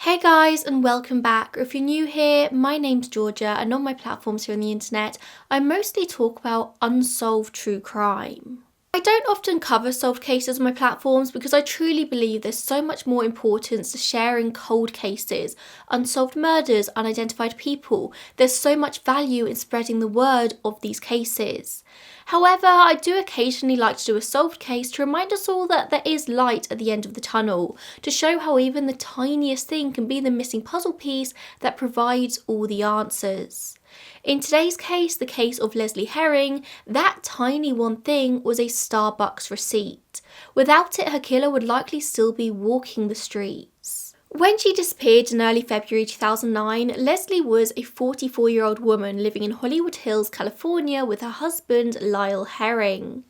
Hey guys, and welcome back. If you're new here, my name's Georgia, and on my platforms here on the internet, I mostly talk about unsolved true crime. I don't often cover solved cases on my platforms because I truly believe there's so much more importance to sharing cold cases, unsolved murders, unidentified people. There's so much value in spreading the word of these cases. However, I do occasionally like to do a solved case to remind us all that there is light at the end of the tunnel, to show how even the tiniest thing can be the missing puzzle piece that provides all the answers. In today's case, the case of Lesley Herring, that tiny one thing was a Starbucks receipt. Without it, her killer would likely still be walking the streets. When she disappeared in early February 2009, Lesley was a 44-year-old woman living in Hollywood Hills, California with her husband, Lyle Herring.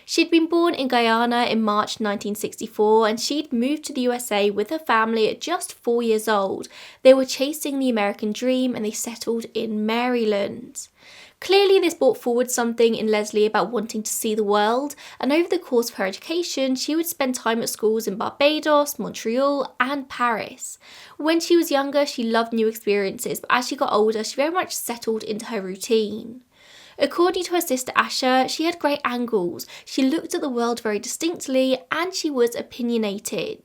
She'd been born in Guyana in March 1964 and she'd moved to the USA with her family at just 4 years old. They were chasing the American dream and they settled in Maryland. Clearly this brought forward something in Lesley about wanting to see the world, and over the course of her education she would spend time at schools in Barbados, Montreal and Paris. When she was younger she loved new experiences, but as she got older she very much settled into her routine. According to her sister Asha, she had great angles, she looked at the world very distinctly, and she was opinionated.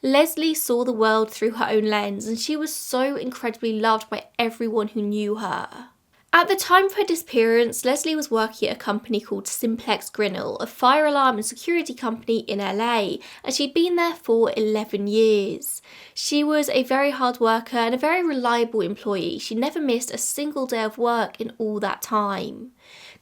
Lesley saw the world through her own lens, and she was so incredibly loved by everyone who knew her. At the time of her disappearance, Lesley was working at a company called Simplex Grinnell, a fire alarm and security company in LA, and she'd been there for 11 years. She was a very hard worker and a very reliable employee. She never missed a single day of work in all that time.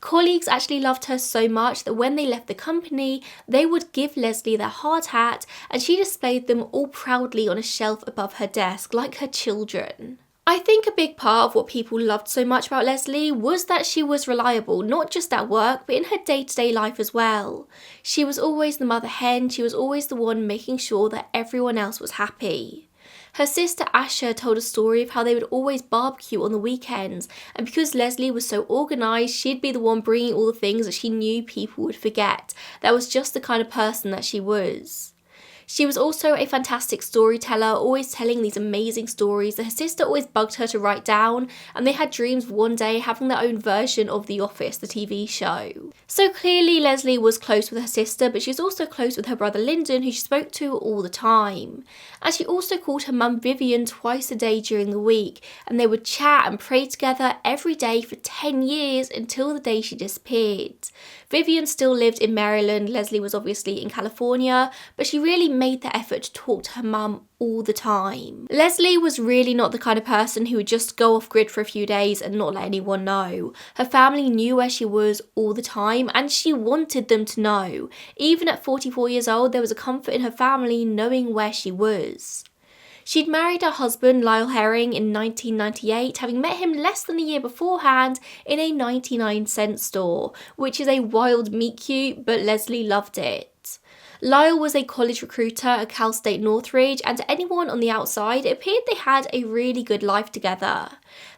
Colleagues actually loved her so much that when they left the company, they would give Lesley their hard hat and she displayed them all proudly on a shelf above her desk like her children. I think a big part of what people loved so much about Lesley was that she was reliable, not just at work, but in her day-to-day life as well. She was always the mother hen, she was always the one making sure that everyone else was happy. Her sister Asha told a story of how they would always barbecue on the weekends, and because Lesley was so organised, she'd be the one bringing all the things that she knew people would forget. That was just the kind of person that she was. She was also a fantastic storyteller, always telling these amazing stories that her sister always bugged her to write down, and they had dreams of one day having their own version of The Office, the TV show. So clearly Lesley was close with her sister, but she was also close with her brother Lyndon, who she spoke to all the time. And she also called her mum Vivian twice a day during the week, and they would chat and pray together every day for 10 years until the day she disappeared. Vivian still lived in Maryland, Lesley was obviously in California, but she really made the effort to talk to her mum all the time. Lesley was really not the kind of person who would just go off grid for a few days and not let anyone know. Her family knew where she was all the time and she wanted them to know. Even at 44 years old, there was a comfort in her family knowing where she was. She'd married her husband, Lyle Herring, in 1998, having met him less than a year beforehand in a 99-cent store, which is a wild meet cute, but Lesley loved it. Lyle was a college recruiter at Cal State Northridge, and to anyone on the outside, it appeared they had a really good life together.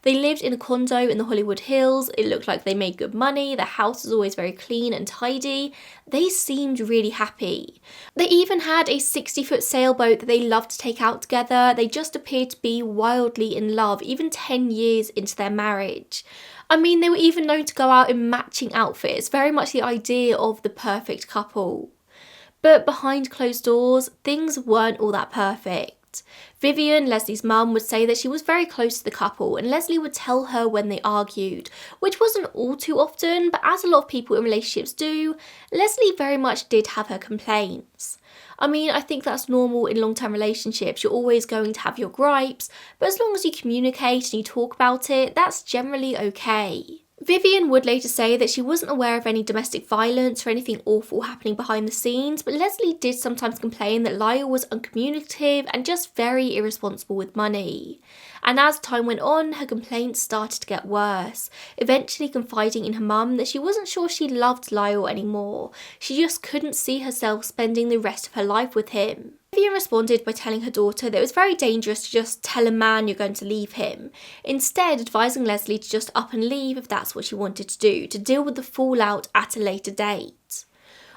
They lived in a condo in the Hollywood Hills, it looked like they made good money, the house was always very clean and tidy. They seemed really happy. They even had a 60-foot sailboat that they loved to take out together. They just appeared to be wildly in love, even 10 years into their marriage. I mean, they were even known to go out in matching outfits, very much the idea of the perfect couple. But behind closed doors, things weren't all that perfect. Vivian, Lesley's mum, would say that she was very close to the couple and Lesley would tell her when they argued, which wasn't all too often, but as a lot of people in relationships do, Lesley very much did have her complaints. I mean, I think that's normal in long-term relationships. You're always going to have your gripes, but as long as you communicate and you talk about it, that's generally okay. Vivian would later say that she wasn't aware of any domestic violence or anything awful happening behind the scenes, but Lesley did sometimes complain that Lyle was uncommunicative and just very irresponsible with money. And as time went on, her complaints started to get worse, eventually confiding in her mum that she wasn't sure she loved Lyle anymore. She just couldn't see herself spending the rest of her life with him. Vivian responded by telling her daughter that it was very dangerous to just tell a man you're going to leave him, instead advising Lesley to just up and leave if that's what she wanted to do, to deal with the fallout at a later date.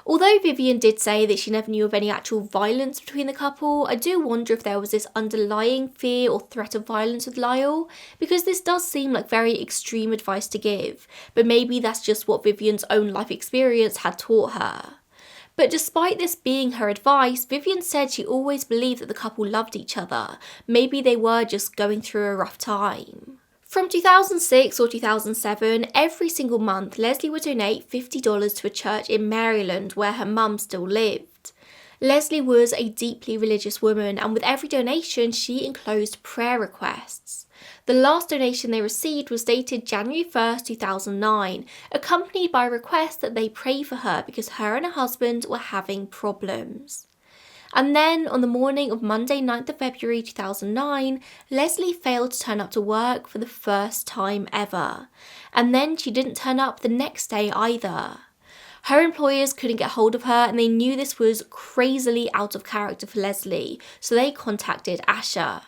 Although Vivian did say that she never knew of any actual violence between the couple, I do wonder if there was this underlying fear or threat of violence with Lyle, because this does seem like very extreme advice to give, but maybe that's just what Vivian's own life experience had taught her. But despite this being her advice, Vivian said she always believed that the couple loved each other. Maybe they were just going through a rough time. From 2006 or 2007, every single month, Lesley would donate $50 to a church in Maryland where her mum still lived. Lesley was a deeply religious woman, and with every donation, she enclosed prayer requests. The last donation they received was dated January 1st, 2009, accompanied by a request that they pray for her because her and her husband were having problems. And then, on the morning of Monday 9th of February 2009, Lesley failed to turn up to work for the first time ever. And then she didn't turn up the next day either. Her employers couldn't get hold of her, and they knew this was crazily out of character for Lesley, so they contacted Asha.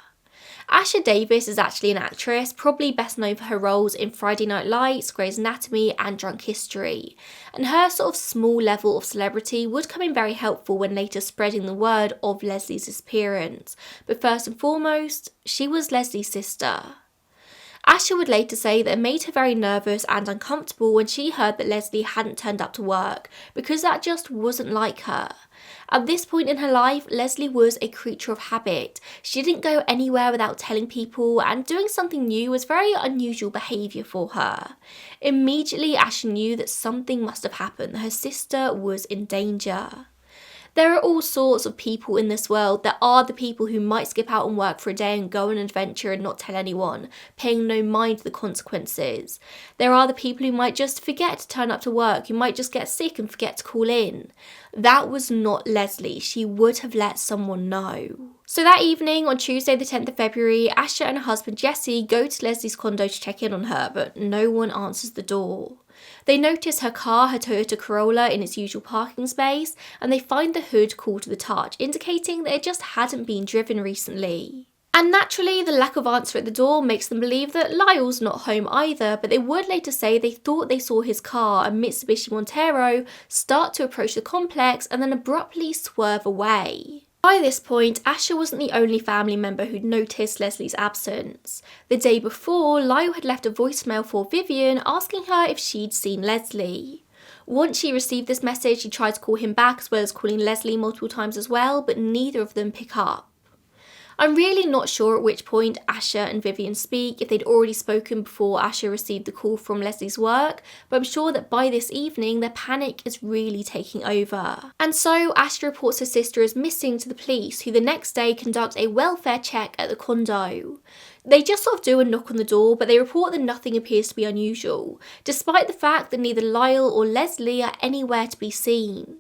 Asha Davis is actually an actress, probably best known for her roles in Friday Night Lights, Grey's Anatomy and Drunk History, and her sort of small level of celebrity would come in very helpful when later spreading the word of Lesley's disappearance, but first and foremost, she was Lesley's sister. Asha would later say that it made her very nervous and uncomfortable when she heard that Lesley hadn't turned up to work, because that just wasn't like her. At this point in her life, Lesley was a creature of habit. She didn't go anywhere without telling people, and doing something new was very unusual behaviour for her. Immediately, Asha knew that something must have happened, that her sister was in danger. There are all sorts of people in this world. There are the people who might skip out and work for a day and go on an adventure and not tell anyone, paying no mind to the consequences. There are the people who might just forget to turn up to work, who might just get sick and forget to call in. That was not Lesley. She would have let someone know. So that evening, on Tuesday the 10th of February, Asha and her husband Jesse go to Lesley's condo to check in on her, but no one answers the door. They notice her car, her Toyota Corolla, in its usual parking space, and they find the hood cool to the touch, indicating that it just hadn't been driven recently. And naturally, the lack of answer at the door makes them believe that Lyle's not home either, but they would later say they thought they saw his car, a Mitsubishi Montero, start to approach the complex and then abruptly swerve away. By this point, Asha wasn't the only family member who'd noticed Lesley's absence. The day before, Lyle had left a voicemail for Vivian asking her if she'd seen Lesley. Once she received this message, she tried to call him back as well as calling Lesley multiple times as well, but neither of them pick up. I'm really not sure at which point Asha and Vivian speak, if they'd already spoken before Asha received the call from Lesley's work, but I'm sure that by this evening their panic is really taking over. And so Asha reports her sister as missing to the police, who the next day conduct a welfare check at the condo. They just sort of do a knock on the door, but they report that nothing appears to be unusual, despite the fact that neither Lyle or Lesley are anywhere to be seen.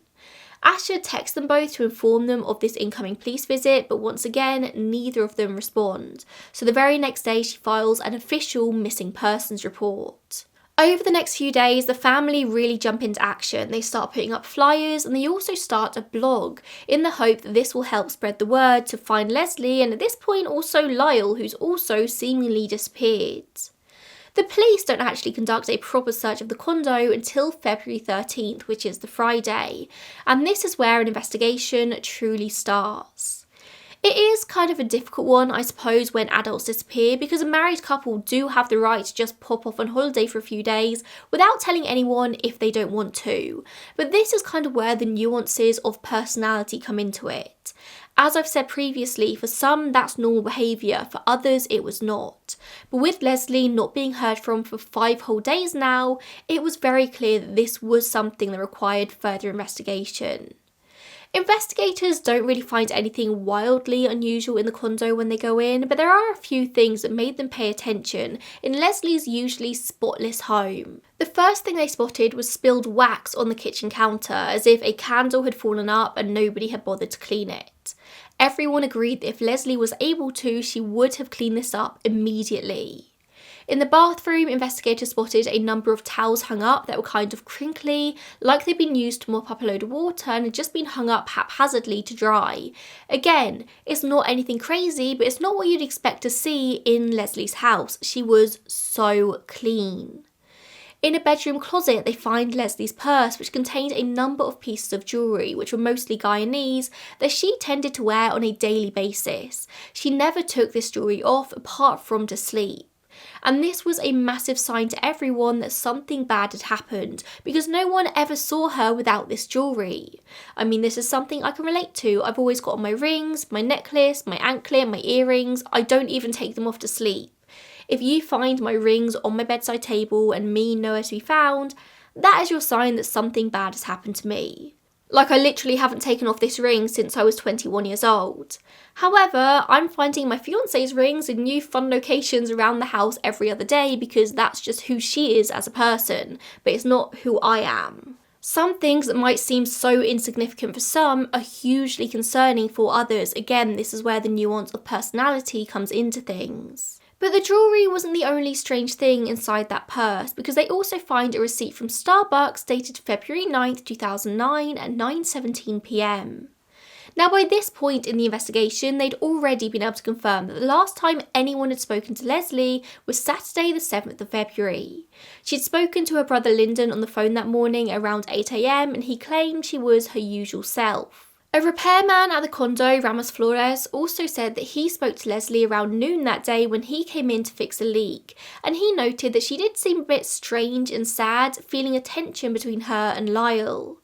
Asha texts them both to inform them of this incoming police visit, but once again, neither of them respond. So the very next day, she files an official missing persons report. Over the next few days, the family really jump into action. They start putting up flyers, and they also start a blog in the hope that this will help spread the word to find Lesley, and at this point also Lyle, who's also seemingly disappeared. The police don't actually conduct a proper search of the condo until February 13th, which is the Friday, and this is where an investigation truly starts. It is kind of a difficult one, I suppose, when adults disappear, because a married couple do have the right to just pop off on holiday for a few days without telling anyone if they don't want to. But this is kind of where the nuances of personality come into it. As I've said previously, for some that's normal behaviour, for others it was not. But with Lesley not being heard from for 5 whole days now, it was very clear that this was something that required further investigation. Investigators don't really find anything wildly unusual in the condo when they go in, but there are a few things that made them pay attention in Lesley's usually spotless home. The first thing they spotted was spilled wax on the kitchen counter, as if a candle had fallen up and nobody had bothered to clean it. Everyone agreed that if Lesley was able to, she would have cleaned this up immediately. In the bathroom, investigators spotted a number of towels hung up that were kind of crinkly, like they'd been used to mop up a load of water and had just been hung up haphazardly to dry. Again, it's not anything crazy, but it's not what you'd expect to see in Lesley's house. She was so clean. In a bedroom closet, they find Lesley's purse, which contained a number of pieces of jewellery, which were mostly Guyanese, that she tended to wear on a daily basis. She never took this jewellery off apart from to sleep. And this was a massive sign to everyone that something bad had happened, because no one ever saw her without this jewellery. I mean, this is something I can relate to. I've always got on my rings, my necklace, my anklet, my earrings. I don't even take them off to sleep. If you find my rings on my bedside table and me nowhere to be found, that is your sign that something bad has happened to me. Like, I literally haven't taken off this ring since I was 21 years old. However, I'm finding my fiance's rings in new fun locations around the house every other day because that's just who she is as a person, but it's not who I am. Some things that might seem so insignificant for some are hugely concerning for others. Again, this is where the nuance of personality comes into things. But the jewellery wasn't the only strange thing inside that purse, because they also find a receipt from Starbucks dated February 9th, 2009 at 9:17 p.m. Now, by this point in the investigation, they'd already been able to confirm that the last time anyone had spoken to Lesley was Saturday the 7th of February. She'd spoken to her brother Lyndon on the phone that morning around 8 a.m, and he claimed she was her usual self. A repairman at the condo, Ramos Flores, also said that he spoke to Lesley around noon that day when he came in to fix a leak, and he noted that she did seem a bit strange and sad, feeling a tension between her and Lyle.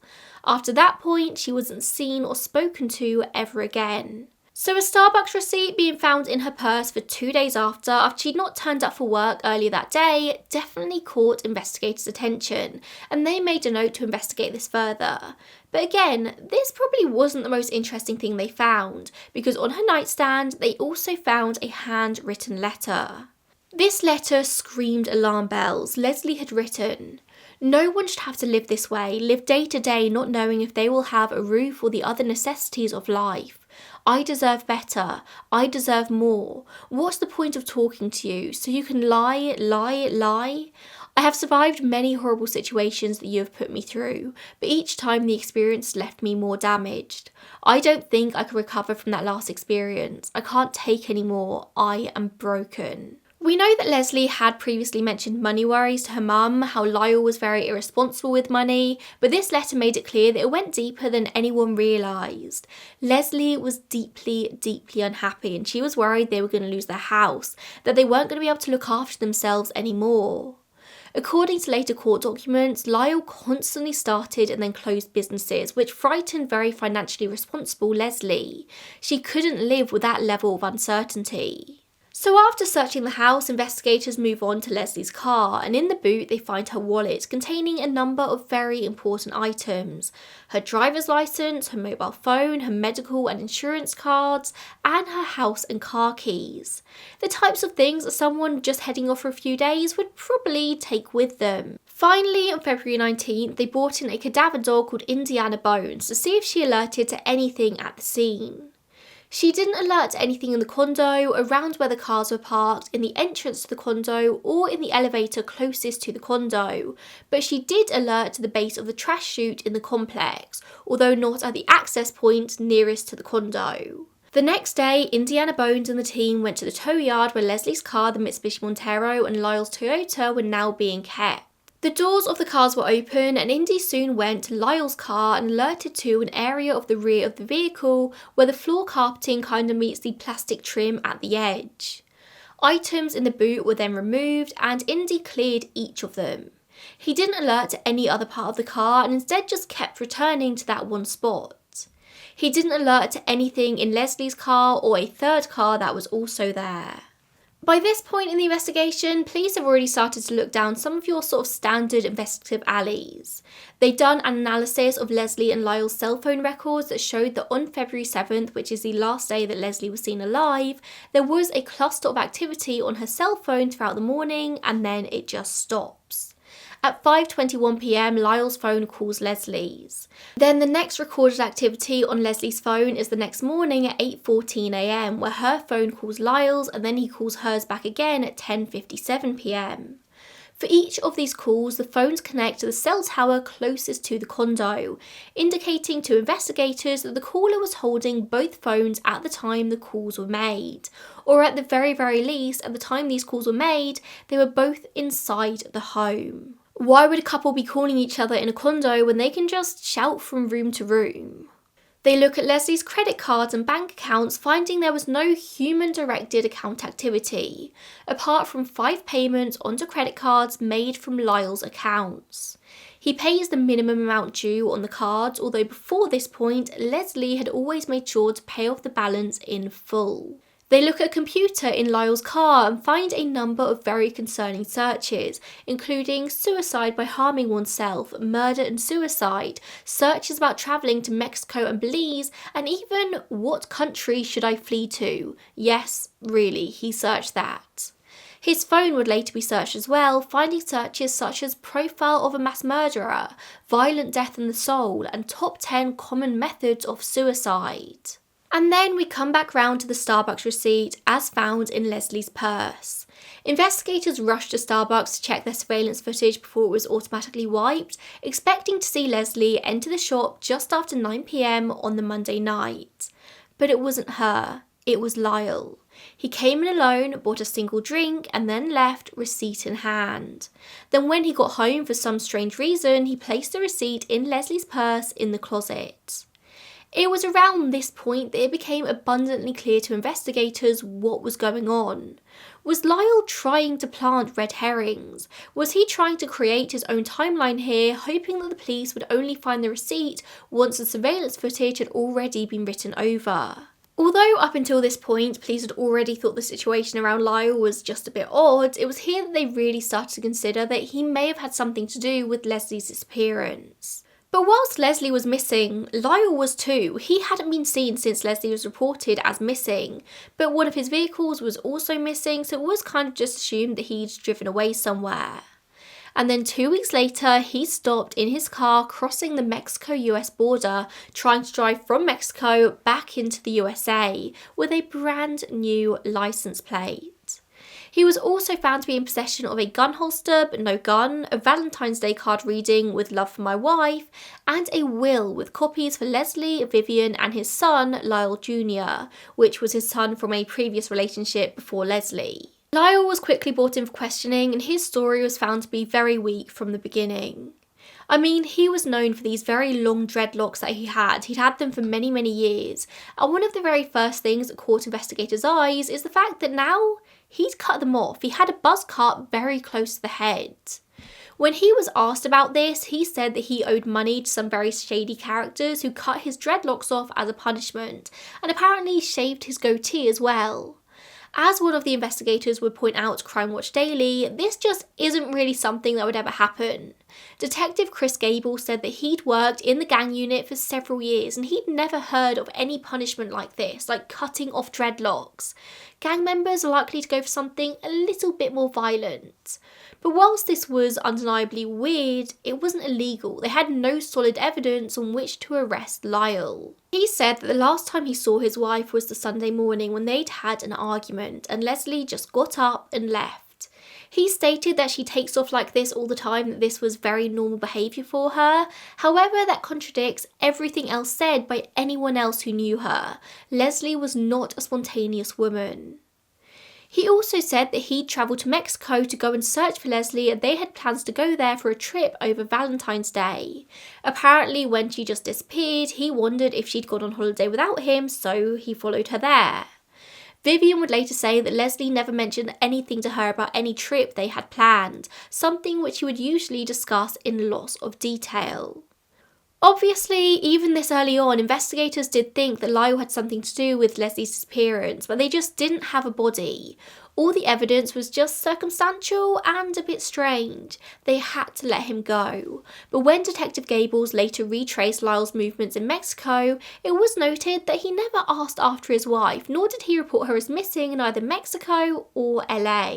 After that point, she wasn't seen or spoken to ever again. So a Starbucks receipt being found in her purse for 2 days after she'd not turned up for work earlier that day definitely caught investigators' attention, and they made a note to investigate this further. But again, this probably wasn't the most interesting thing they found, because on her nightstand they also found a handwritten letter. This letter screamed alarm bells. Lesley had written, "No one should have to live this way, live day to day not knowing if they will have a roof or the other necessities of life. I deserve better. I deserve more. What's the point of talking to you? So you can lie, lie, lie? I have survived many horrible situations that you have put me through, but each time the experience left me more damaged. I don't think I can recover from that last experience. I can't take any more. I am broken." We know that Lesley had previously mentioned money worries to her mum, how Lyle was very irresponsible with money, but this letter made it clear that it went deeper than anyone realised. Lesley was deeply, deeply unhappy, and she was worried they were going to lose their house, that they weren't going to be able to look after themselves anymore. According to later court documents, Lyle constantly started and then closed businesses, which frightened very financially responsible Lesley. She couldn't live with that level of uncertainty. So after searching the house, investigators move on to Lesley's car, and in the boot they find her wallet containing a number of very important items: her driver's license, her mobile phone, her medical and insurance cards, and her house and car keys. The types of things that someone just heading off for a few days would probably take with them. Finally, on February 19th, they brought in a cadaver dog called Indiana Bones to see if she alerted to anything at the scene. She didn't alert to anything in the condo, around where the cars were parked, in the entrance to the condo, or in the elevator closest to the condo, but she did alert to the base of the trash chute in the complex, although not at the access point nearest to the condo. The next day, Indiana Bones and the team went to the tow yard where Lesley's car, the Mitsubishi Montero, and Lyle's Toyota were now being kept. The doors of the cars were open, and Indy soon went to Lyle's car and alerted to an area of the rear of the vehicle where the floor carpeting kind of meets the plastic trim at the edge. Items in the boot were then removed, and Indy cleared each of them. He didn't alert to any other part of the car and instead just kept returning to that one spot. He didn't alert to anything in Lesley's car or a third car that was also there. By this point in the investigation, police have already started to look down some of your sort of standard investigative alleys. They'd done an analysis of Lesley and Lyle's cell phone records that showed that on February 7th, which is the last day that Lesley was seen alive, there was a cluster of activity on her cell phone throughout the morning, and then it just stops. At 5:21 p.m, Lyle's phone calls Lesley's. Then the next recorded activity on Lesley's phone is the next morning at 8:14 a.m, where her phone calls Lyle's, and then he calls hers back again at 10:57 p.m. For each of these calls, the phones connect to the cell tower closest to the condo, indicating to investigators that the caller was holding both phones at the time the calls were made, or at the very, very least, at the time these calls were made, they were both inside the home. Why would a couple be calling each other in a condo when they can just shout from room to room? They look at Lesley's credit cards and bank accounts, finding there was no human-directed account activity, apart from 5 payments onto credit cards made from Lyle's accounts. He pays the minimum amount due on the cards, although before this point, Lesley had always made sure to pay off the balance in full. They look at a computer in Lyle's car and find a number of very concerning searches, including suicide by harming oneself, murder and suicide, searches about travelling to Mexico and Belize, and even what country should I flee to? Yes, really, he searched that. His phone would later be searched as well, finding searches such as profile of a mass murderer, violent death in the soul, and top 10 common methods of suicide. And then we come back round to the Starbucks receipt as found in Lesley's purse. Investigators rushed to Starbucks to check their surveillance footage before it was automatically wiped, expecting to see Lesley enter the shop just after 9 p.m. on the Monday night. But it wasn't her, it was Lyle. He came in alone, bought a single drink, and then left, receipt in hand. Then when he got home for some strange reason, he placed the receipt in Lesley's purse in the closet. It was around this point that it became abundantly clear to investigators what was going on. Was Lyle trying to plant red herrings? Was he trying to create his own timeline here, hoping that the police would only find the receipt once the surveillance footage had already been written over? Although up until this point, police had already thought the situation around Lyle was just a bit odd, it was here that they really started to consider that he may have had something to do with Lesley's disappearance. But whilst Lesley was missing, Lyle was too. He hadn't been seen since Lesley was reported as missing, but one of his vehicles was also missing, so it was kind of just assumed that he'd driven away somewhere. And then 2 weeks later, he stopped in his car crossing the Mexico-US border, trying to drive from Mexico back into the USA with a brand new license plate. He was also found to be in possession of a gun holster but no gun, a Valentine's Day card reading with love for my wife, and a will with copies for Lesley, Vivian and his son, Lyle Jr., which was his son from a previous relationship before Lesley. Lyle was quickly brought in for questioning and his story was found to be very weak from the beginning. I mean, he was known for these very long dreadlocks that he had. He'd had them for many, many years. And one of the very first things that caught investigators' eyes is the fact that now he'd cut them off. He had a buzz cut very close to the head. When he was asked about this, he said that he owed money to some very shady characters who cut his dreadlocks off as a punishment, and apparently shaved his goatee as well. As one of the investigators would point out to Crime Watch Daily, this just isn't really something that would ever happen. Detective Chris Gable said that he'd worked in the gang unit for several years and he'd never heard of any punishment like this, like cutting off dreadlocks. Gang members are likely to go for something a little bit more violent. But whilst this was undeniably weird, it wasn't illegal. They had no solid evidence on which to arrest Lyle. He said that the last time he saw his wife was the Sunday morning when they'd had an argument and Lesley just got up and left. He stated that she takes off like this all the time, that this was very normal behaviour for her. However, that contradicts everything else said by anyone else who knew her. Lesley was not a spontaneous woman. He also said that he'd travelled to Mexico to go and search for Lesley and they had plans to go there for a trip over Valentine's Day. Apparently when she just disappeared, he wondered if she'd gone on holiday without him, so he followed her there. Vivian would later say that Lesley never mentioned anything to her about any trip they had planned, something which he would usually discuss in lots of detail. Obviously, even this early on, investigators did think that Lyle had something to do with Lesley's disappearance, but they just didn't have a body. All the evidence was just circumstantial and a bit strange. They had to let him go. But when Detective Gables later retraced Lyle's movements in Mexico, it was noted that he never asked after his wife, nor did he report her as missing in either Mexico or LA.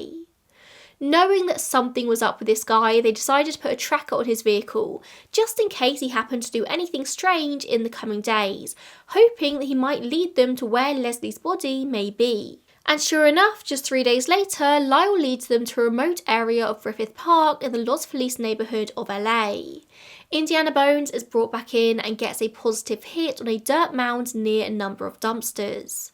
Knowing that something was up with this guy, they decided to put a tracker on his vehicle, just in case he happened to do anything strange in the coming days, hoping that he might lead them to where Lesley's body may be. And sure enough, just 3 days later, Lyle leads them to a remote area of Griffith Park in the Los Feliz neighbourhood of LA. Indiana Bones is brought back in and gets a positive hit on a dirt mound near a number of dumpsters.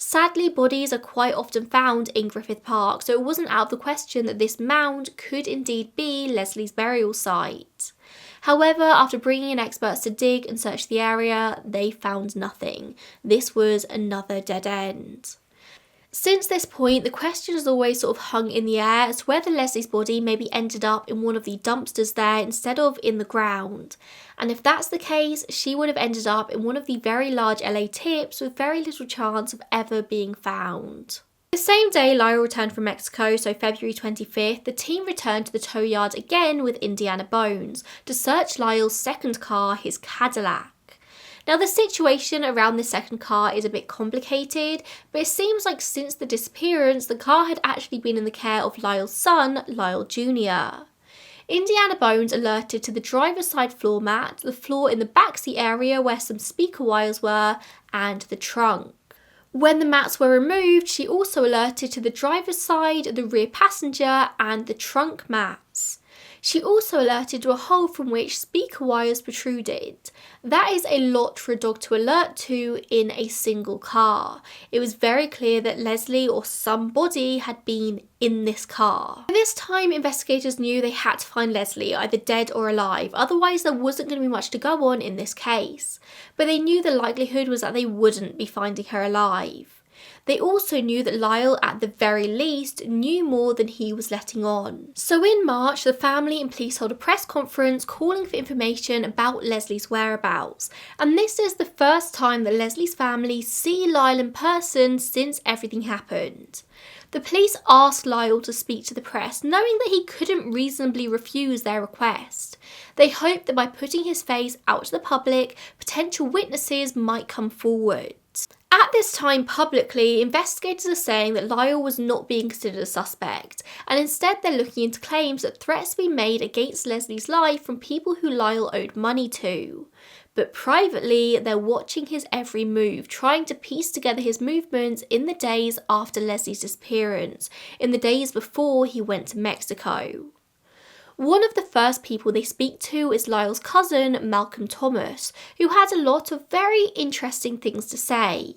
Sadly, bodies are quite often found in Griffith Park, so it wasn't out of the question that this mound could indeed be Lesley's burial site. However, after bringing in experts to dig and search the area, they found nothing. This was another dead end. Since this point, the question has always sort of hung in the air as to whether Lesley's body maybe ended up in one of the dumpsters there instead of in the ground. And if that's the case, she would have ended up in one of the very large LA tips with very little chance of ever being found. The same day Lyle returned from Mexico, so February 25th, the team returned to the tow yard again with Indiana Bones to search Lyle's second car, his Cadillac. Now, the situation around this second car is a bit complicated, but it seems like since the disappearance, the car had actually been in the care of Lyle's son, Lyle Jr. Indiana Bones alerted to the driver's side floor mat, the floor in the backseat area where some speaker wires were, and the trunk. When the mats were removed, she also alerted to the driver's side, the rear passenger, and the trunk mats. She also alerted to a hole from which speaker wires protruded. That is a lot for a dog to alert to in a single car. It was very clear that Lesley or somebody had been in this car. By this time, investigators knew they had to find Lesley, either dead or alive, otherwise there wasn't going to be much to go on in this case. But they knew the likelihood was that they wouldn't be finding her alive. They also knew that Lyle, at the very least, knew more than he was letting on. So in March, the family and police held a press conference calling for information about Lesley's whereabouts. And this is the first time that Lesley's family see Lyle in person since everything happened. The police asked Lyle to speak to the press, knowing that he couldn't reasonably refuse their request. They hoped that by putting his face out to the public, potential witnesses might come forward. At this time, publicly, investigators are saying that Lyle was not being considered a suspect, and instead they're looking into claims that threats have been made against Lesley's life from people who Lyle owed money to. But privately, they're watching his every move, trying to piece together his movements in the days after Lesley's disappearance, in the days before he went to Mexico. One of the first people they speak to is Lyle's cousin, Malcolm Thomas, who had a lot of very interesting things to say.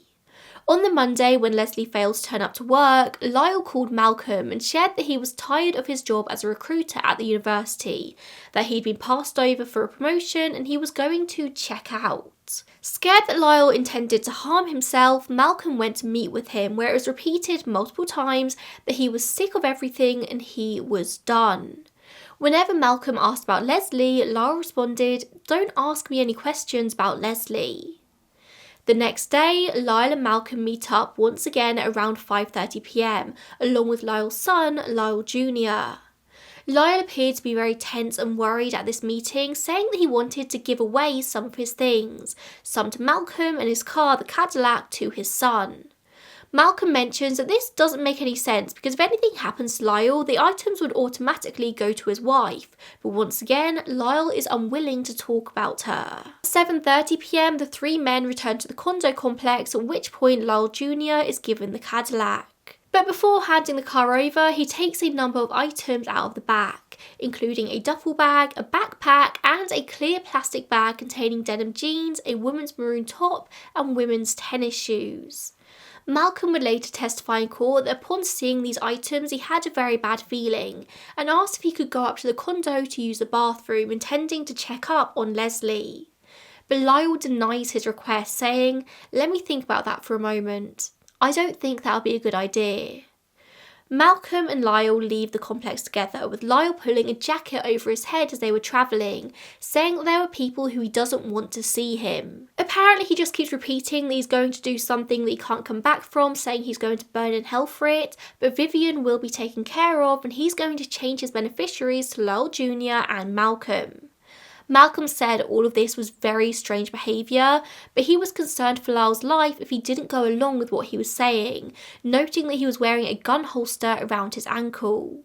On the Monday, when Lesley failed to turn up to work, Lyle called Malcolm and shared that he was tired of his job as a recruiter at the university, that he'd been passed over for a promotion and he was going to check out. Scared that Lyle intended to harm himself, Malcolm went to meet with him, where it was repeated multiple times that he was sick of everything and he was done. Whenever Malcolm asked about Lesley, Lyle responded, "Don't ask me any questions about Lesley." The next day, Lyle and Malcolm meet up once again at around 5:30 p.m, along with Lyle's son, Lyle Jr. Lyle appeared to be very tense and worried at this meeting, saying that he wanted to give away some of his things, some to Malcolm and his car, the Cadillac, to his son. Malcolm mentions that this doesn't make any sense because if anything happens to Lyle, the items would automatically go to his wife. But once again, Lyle is unwilling to talk about her. At 7:30 p.m, the three men return to the Condo complex, at which point Lyle Jr. is given the Cadillac. But before handing the car over, he takes a number of items out of the back, including a duffel bag, a backpack, and a clear plastic bag containing denim jeans, a woman's maroon top, and women's tennis shoes. Malcolm would later testify in court that upon seeing these items he had a very bad feeling and asked if he could go up to the condo to use the bathroom, intending to check up on Lesley. But Lyle denies his request, saying, "Let me think about that for a moment. I don't think that would be a good idea." Malcolm and Lyle leave the complex together, with Lyle pulling a jacket over his head as they were travelling, saying that there were people who he doesn't want to see him. Apparently he just keeps repeating that he's going to do something that he can't come back from, saying he's going to burn in hell for it, but Vivian will be taken care of and he's going to change his beneficiaries to Lyle Jr. and Malcolm. Malcolm said all of this was very strange behaviour, but he was concerned for Lyle's life if he didn't go along with what he was saying, noting that he was wearing a gun holster around his ankle.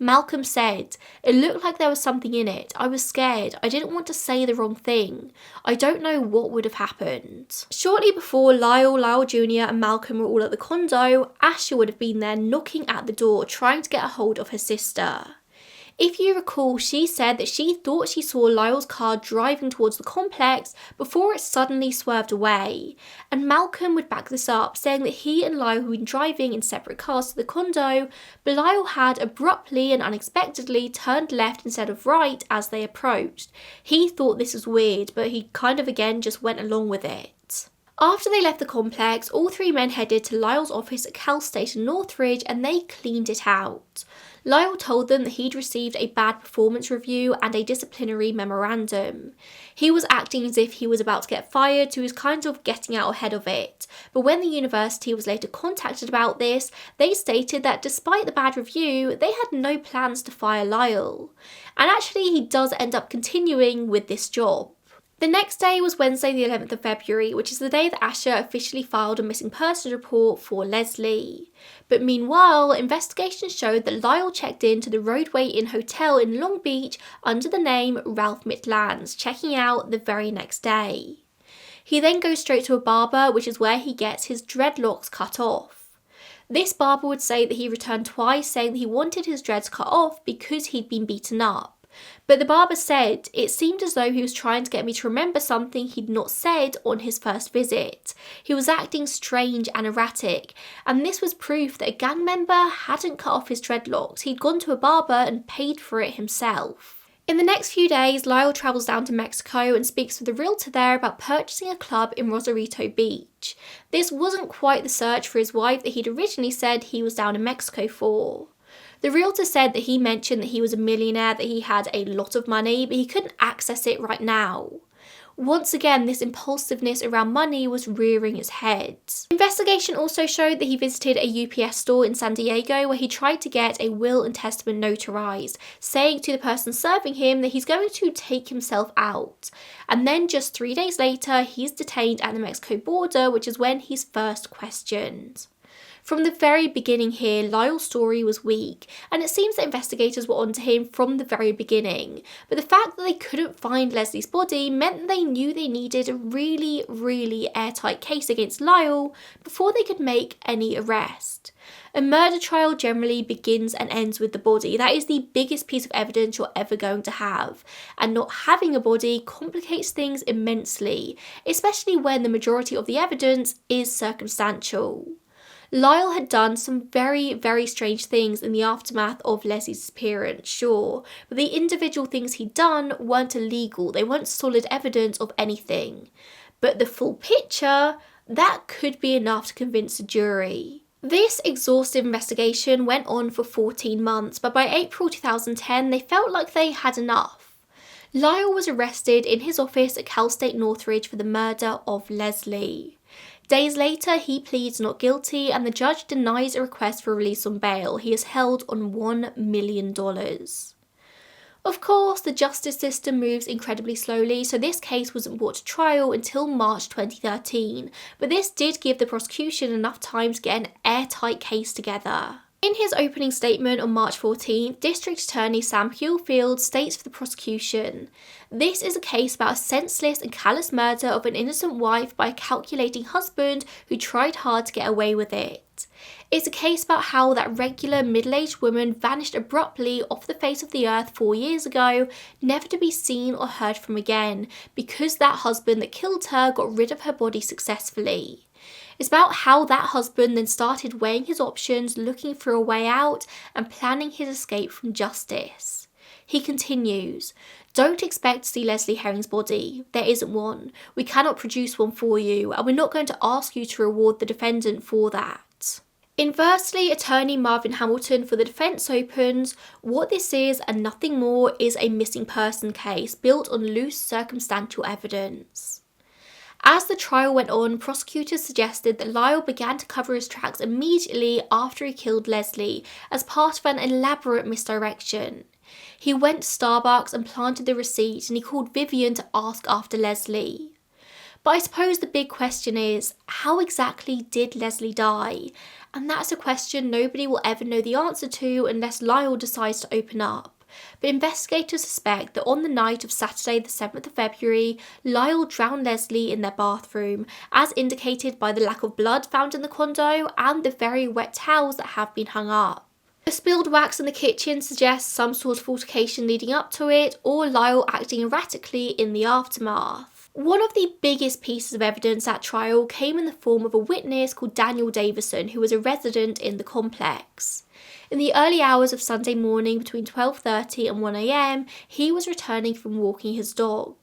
Malcolm said, "It looked like there was something in it. I was scared. I didn't want to say the wrong thing. I don't know what would have happened." Shortly before Lyle Jr. and Malcolm were all at the condo, Asha would have been there knocking at the door trying to get a hold of her sister. If you recall, she said that she thought she saw Lyle's car driving towards the complex before it suddenly swerved away. And Malcolm would back this up, saying that he and Lyle had been driving in separate cars to the condo, but Lyle had abruptly and unexpectedly turned left instead of right as they approached. He thought this was weird, but he kind of again just went along with it. After they left the complex, all three men headed to Lyle's office at Cal State in Northridge and they cleaned it out. Lyle told them that he'd received a bad performance review and a disciplinary memorandum. He was acting as if he was about to get fired, so he was kind of getting out ahead of it. But when the university was later contacted about this, they stated that despite the bad review, they had no plans to fire Lyle. And actually, he does end up continuing with this job. The next day was Wednesday the 11th of February, which is the day that Asher officially filed a missing persons report for Lesley. But meanwhile, investigations showed that Lyle checked into the Roadway Inn Hotel in Long Beach under the name Ralph Mitlands, checking out the very next day. He then goes straight to a barber, which is where he gets his dreadlocks cut off. This barber would say that he returned twice, saying that he wanted his dreads cut off because he'd been beaten up. But the barber said, "It seemed as though he was trying to get me to remember something he'd not said on his first visit. He was acting strange and erratic, and this was proof that a gang member hadn't cut off his dreadlocks. He'd gone to a barber and paid for it himself." In the next few days, Lyle travels down to Mexico and speaks with a realtor there about purchasing a club in Rosarito Beach. This wasn't quite the search for his wife that he'd originally said he was down in Mexico for. The realtor said that he mentioned that he was a millionaire, that he had a lot of money, but he couldn't access it right now. Once again, this impulsiveness around money was rearing its head. Investigation also showed that he visited a UPS store in San Diego where he tried to get a will and testament notarized, saying to the person serving him that he's going to take himself out. And then just 3 days later, he's detained at the Mexico border, which is when he's first questioned. From the very beginning here, Lyle's story was weak, and it seems that investigators were onto him from the very beginning. But the fact that they couldn't find Lesley's body meant that they knew they needed a really airtight case against Lyle before they could make any arrest. A murder trial generally begins and ends with the body. That is the biggest piece of evidence you're ever going to have. And not having a body complicates things immensely, especially when the majority of the evidence is circumstantial. Lyle had done some very strange things in the aftermath of Lesley's disappearance, sure, but the individual things he'd done weren't illegal, they weren't solid evidence of anything. But the full picture, that could be enough to convince a jury. This exhaustive investigation went on for 14 months, but by April 2010 they felt like they had enough. Lyle was arrested in his office at Cal State Northridge for the murder of Lesley. Days later, he pleads not guilty and the judge denies a request for release on bail. He is held on $1 million. Of course, the justice system moves incredibly slowly, so this case wasn't brought to trial until March 2013, but this did give the prosecution enough time to get an airtight case together. In his opening statement on March 14th, District Attorney Sam Hillfield states for the prosecution, "This is a case about a senseless and callous murder of an innocent wife by a calculating husband who tried hard to get away with it. It's a case about how that regular middle-aged woman vanished abruptly off the face of the earth 4 years ago, never to be seen or heard from again, because that husband that killed her got rid of her body successfully. It's about how that husband then started weighing his options, looking for a way out, and planning his escape from justice." He continues, "Don't expect to see Lesley Herring's body. There isn't one. We cannot produce one for you, and we're not going to ask you to reward the defendant for that." Inversely, attorney Marvin Hamilton for the defence opens, "What this is and nothing more is a missing person case built on loose circumstantial evidence." As the trial went on, prosecutors suggested that Lyle began to cover his tracks immediately after he killed Lesley as part of an elaborate misdirection. He went to Starbucks and planted the receipt, and he called Vivian to ask after Lesley. But I suppose the big question is, how exactly did Lesley die? And that's a question nobody will ever know the answer to unless Lyle decides to open up. But investigators suspect that on the night of Saturday the 7th of February, Lyle drowned Lesley in their bathroom, as indicated by the lack of blood found in the condo and the very wet towels that have been hung up. The spilled wax in the kitchen suggests some sort of altercation leading up to it, or Lyle acting erratically in the aftermath. One of the biggest pieces of evidence at trial came in the form of a witness called Daniel Davison, who was a resident in the complex. In the early hours of Sunday morning between 12:30 and 1 a.m, he was returning from walking his dog.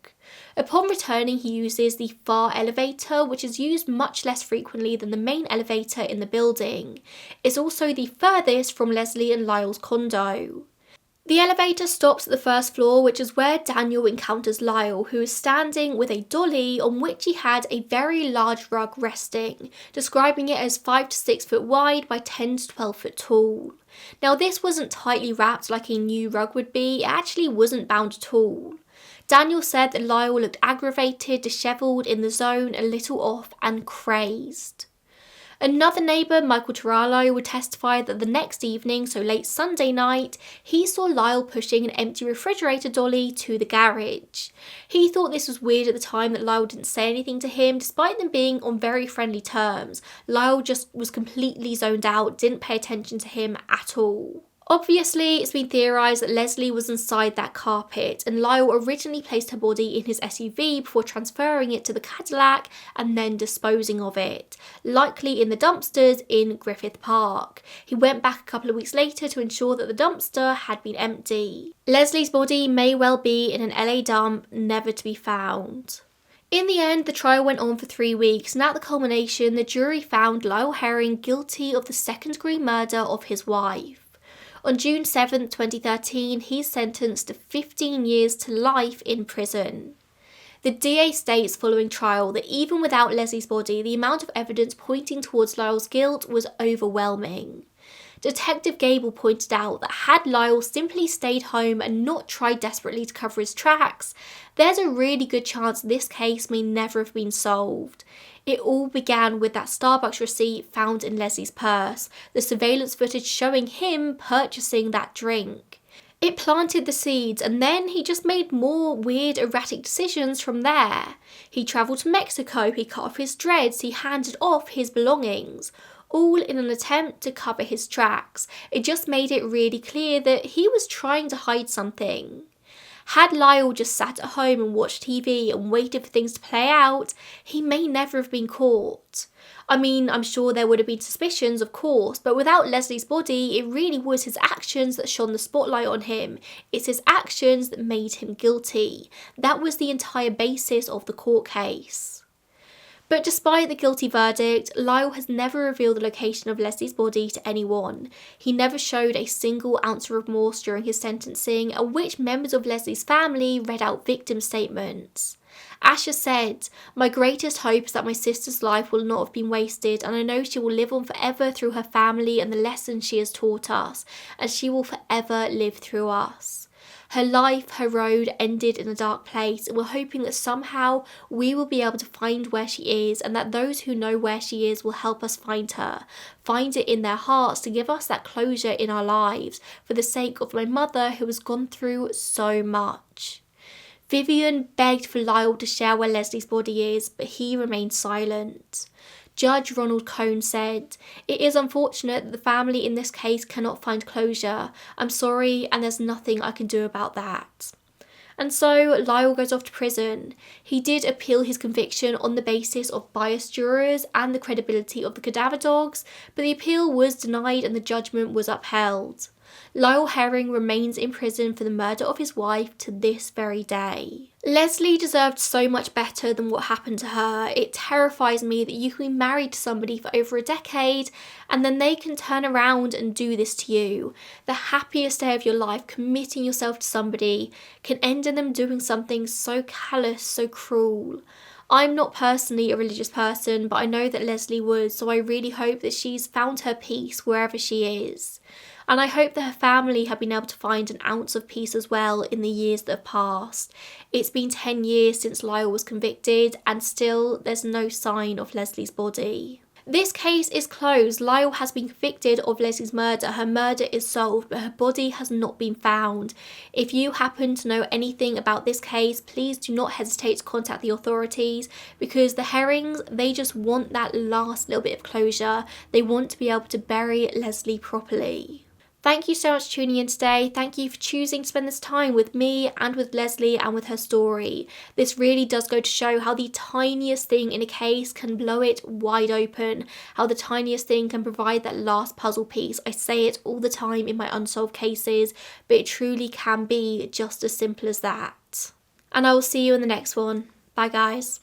Upon returning, he uses the far elevator, which is used much less frequently than the main elevator in the building. It's also the furthest from Lesley and Lyle's condo. The elevator stops at the first floor, which is where Daniel encounters Lyle, who is standing with a dolly on which he had a very large rug resting, describing it as 5 to 6 foot wide by 10 to 12 foot tall. Now, this wasn't tightly wrapped like a new rug would be, it actually wasn't bound at all. Daniel said that Lyle looked aggravated, dishevelled, in the zone, a little off and crazed. Another neighbour, Michael Turalo, would testify that the next evening, so late Sunday night, he saw Lyle pushing an empty refrigerator dolly to the garage. He thought this was weird at the time that Lyle didn't say anything to him, despite them being on very friendly terms. Lyle just was completely zoned out, didn't pay attention to him at all. Obviously, it's been theorised that Lesley was inside that carpet, and Lyle originally placed her body in his SUV before transferring it to the Cadillac and then disposing of it, likely in the dumpsters in Griffith Park. He went back a couple of weeks later to ensure that the dumpster had been empty. Lesley's body may well be in an LA dump, never to be found. In the end, the trial went on for 3 weeks, and at the culmination, the jury found Lyle Herring guilty of the second-degree murder of his wife. On June 7, 2013, he's sentenced to 15 years to life in prison. The DA states following trial that even without Lesley's body, the amount of evidence pointing towards Lyle's guilt was overwhelming. Detective Gable pointed out that had Lyle simply stayed home and not tried desperately to cover his tracks, there's a really good chance this case may never have been solved. It all began with that Starbucks receipt found in Lesley's purse, the surveillance footage showing him purchasing that drink. It planted the seeds, and then he just made more weird, erratic decisions from there. He travelled to Mexico, he cut off his dreads, he handed off his belongings, all in an attempt to cover his tracks. It just made it really clear that he was trying to hide something. Had Lyle just sat at home and watched TV and waited for things to play out, he may never have been caught. I mean, I'm sure there would have been suspicions, of course, but without Lesley's body, it really was his actions that shone the spotlight on him. It's his actions that made him guilty. That was the entire basis of the court case. But despite the guilty verdict, Lyle has never revealed the location of Lesley's body to anyone. He never showed a single ounce of remorse during his sentencing, at which members of Lesley's family read out victim statements. Asher said, "My greatest hope is that my sister's life will not have been wasted, and I know she will live on forever through her family and the lessons she has taught us, and she will forever live through us. Her life, her road ended in a dark place, and we're hoping that somehow we will be able to find where she is, and that those who know where she is will help us find her, find it in their hearts to give us that closure in our lives, for the sake of my mother who has gone through so much." Vivian begged for Lyle to share where Lesley's body is, but he remained silent. Judge Ronald Cohn said, "It is unfortunate that the family in this case cannot find closure. I'm sorry, and there's nothing I can do about that." And so Lyle goes off to prison. He did appeal his conviction on the basis of biased jurors and the credibility of the cadaver dogs, but the appeal was denied and the judgment was upheld. Lyle Herring remains in prison for the murder of his wife to this very day. Lesley deserved so much better than what happened to her. It terrifies me that you can be married to somebody for over a decade and then they can turn around and do this to you. The happiest day of your life, committing yourself to somebody, can end in them doing something so callous, so cruel. I'm not personally a religious person, but I know that Lesley would, so I really hope that she's found her peace wherever she is. And I hope that her family have been able to find an ounce of peace as well in the years that have passed. It's been 10 years since Lyle was convicted, and still there's no sign of Lesley's body. This case is closed. Lyle has been convicted of Lesley's murder. Her murder is solved, but her body has not been found. If you happen to know anything about this case, please do not hesitate to contact the authorities, because the Herrings, they just want that last little bit of closure. They want to be able to bury Lesley properly. Thank you so much for tuning in today. Thank you for choosing to spend this time with me and with Lesley and with her story. This really does go to show how the tiniest thing in a case can blow it wide open, how the tiniest thing can provide that last puzzle piece. I say it all the time in my unsolved cases, but it truly can be just as simple as that. And I will see you in the next one. Bye guys.